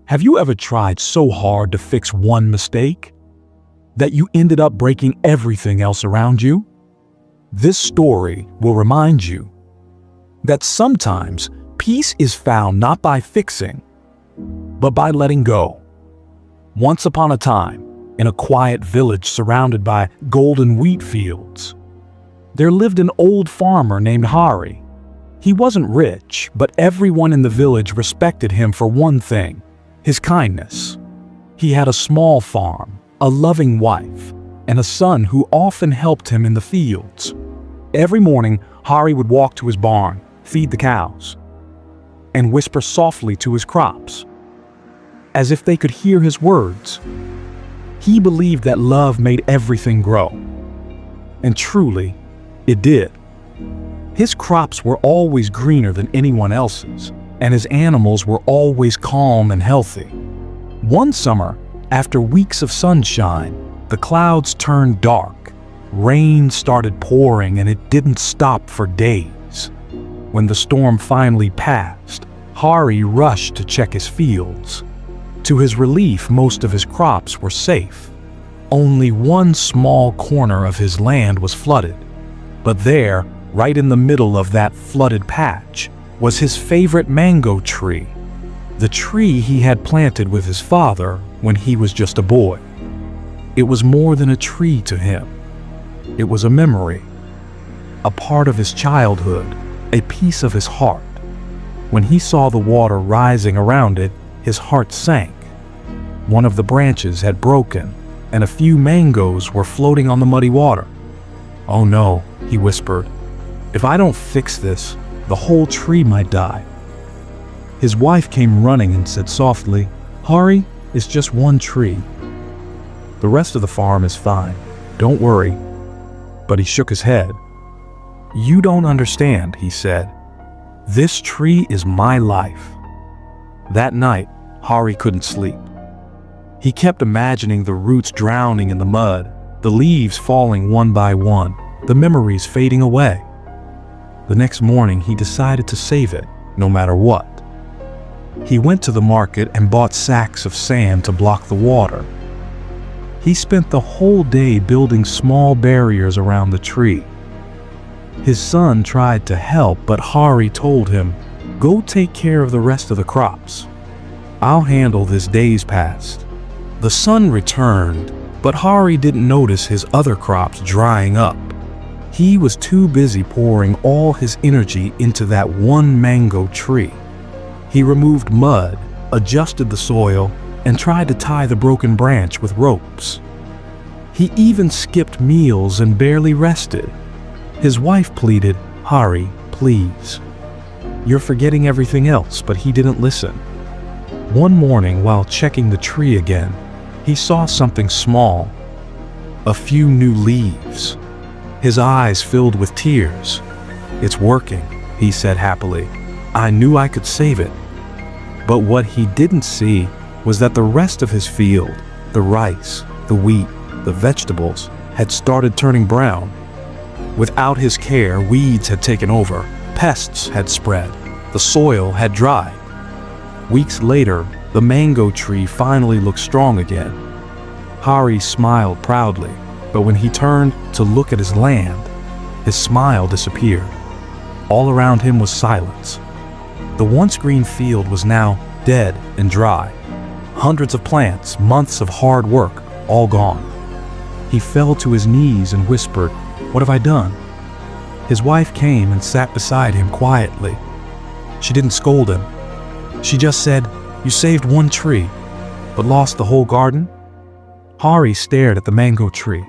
Have you ever tried so hard to fix one mistake that you ended up breaking everything else around you? This story will remind you that sometimes peace is found not by fixing, but by letting go. Once upon a time, in a quiet village surrounded by golden wheat fields, there lived an old farmer named Hari. He wasn't rich, but everyone in the village respected him for one thing: his kindness. He had a small farm, a loving wife, and a son who often helped him in the fields. Every morning, Hari would walk to his barn, feed the cows, and whisper softly to his crops, as if they could hear his words. He believed that love made everything grow. And truly, it did. His crops were always greener than anyone else's, and his animals were always calm and healthy. One summer, after weeks of sunshine, the clouds turned dark. Rain started pouring, and it didn't stop for days. When the storm finally passed, Hari rushed to check his fields. To his relief, most of his crops were safe. Only one small corner of his land was flooded. But there, right in the middle of that flooded patch, was his favorite mango tree, the tree he had planted with his father when he was just a boy. It was more than a tree to him. It was a memory, a part of his childhood, a piece of his heart. When he saw the water rising around it, his heart sank. One of the branches had broken, and a few mangoes were floating on the muddy water. "Oh no," he whispered. "If I don't fix this, the whole tree might die." His wife came running and said softly, "Hari, it's just one tree. The rest of the farm is fine. Don't worry." But he shook his head. "You don't understand," he said. "This tree is my life." That night, Hari couldn't sleep. He kept imagining the roots drowning in the mud, the leaves falling one by one, the memories fading away. The next morning, he decided to save it, no matter what. He went to the market and bought sacks of sand to block the water. He spent the whole day building small barriers around the tree. His son tried to help, but Hari told him, "Go take care of the rest of the crops. I'll handle this." Days passed. The sun returned, but Hari didn't notice his other crops drying up. He was too busy pouring all his energy into that one mango tree. He removed mud, adjusted the soil, and tried to tie the broken branch with ropes. He even skipped meals and barely rested. His wife pleaded, "Hari, please. You're forgetting everything else," but he didn't listen. One morning, while checking the tree again, he saw something small, a few new leaves. His eyes filled with tears. "It's working," he said happily. "I knew I could save it." But what he didn't see was that the rest of his field, the rice, the wheat, the vegetables, had started turning brown. Without his care, weeds had taken over, pests had spread, the soil had dried. Weeks later, the mango tree finally looked strong again. Hari smiled proudly, but when he turned to look at his land, his smile disappeared. All around him was silence. The once green field was now dead and dry. Hundreds of plants, months of hard work, all gone. He fell to his knees and whispered, "What have I done?" His wife came and sat beside him quietly. She didn't scold him. She just said, "You saved one tree, but lost the whole garden?" Hari stared at the mango tree.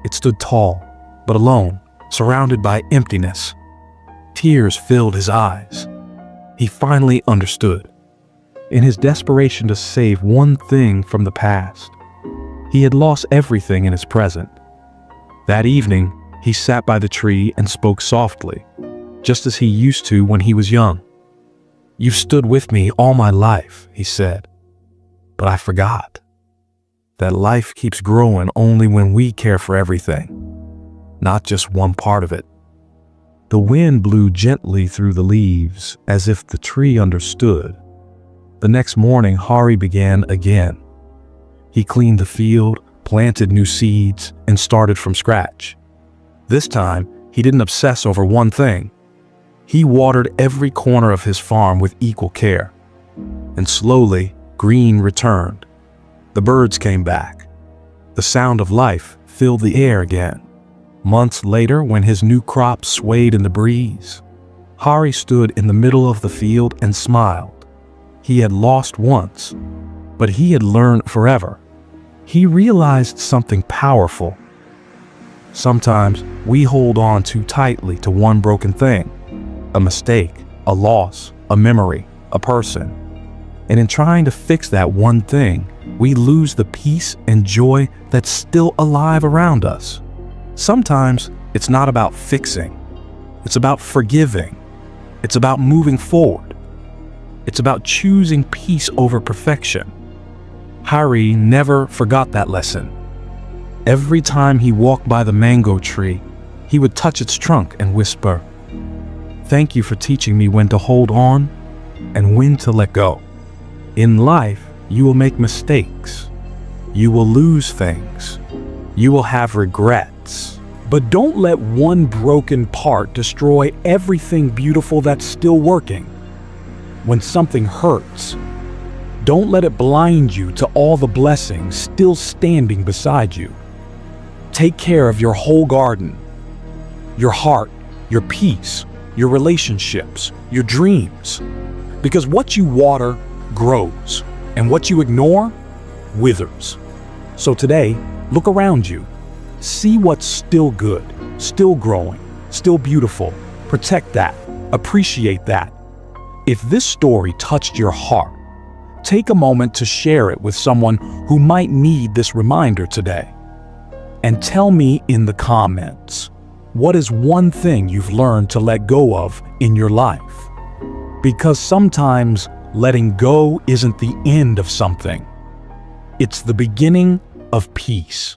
It stood tall, but alone, surrounded by emptiness. Tears filled his eyes. He finally understood. In his desperation to save one thing from the past, he had lost everything in his present. That evening, he sat by the tree and spoke softly, just as he used to when he was young. "You've stood with me all my life," he said, "but I forgot that life keeps growing only when we care for everything, not just one part of it." The wind blew gently through the leaves as if the tree understood. The next morning, Hari began again. He cleaned the field, planted new seeds, and started from scratch. This time, he didn't obsess over one thing. He watered every corner of his farm with equal care. And slowly, green returned. The birds came back. The sound of life filled the air again. Months later, when his new crop swayed in the breeze, Hari stood in the middle of the field and smiled. He had lost once, but he had learned forever. He realized something powerful. Sometimes we hold on too tightly to one broken thing, a mistake, a loss, a memory, a person. And in trying to fix that one thing, we lose the peace and joy that's still alive around us. Sometimes it's not about fixing. It's about forgiving. It's about moving forward. It's about choosing peace over perfection. Hari never forgot that lesson. Every time he walked by the mango tree, he would touch its trunk and whisper, "Thank you for teaching me when to hold on and when to let go." In life, you will make mistakes. You will lose things. You will have regrets. But don't let one broken part destroy everything beautiful that's still working. When something hurts, don't let it blind you to all the blessings still standing beside you. Take care of your whole garden, your heart, your peace, your relationships, your dreams. Because what you water grows, and what you ignore withers. So today, look around you. See what's still good, still growing, still beautiful. Protect that. Appreciate that. If this story touched your heart, take a moment to share it with someone who might need this reminder today. And tell me in the comments, what is one thing you've learned to let go of in your life? Because sometimes letting go isn't the end of something. It's the beginning of peace.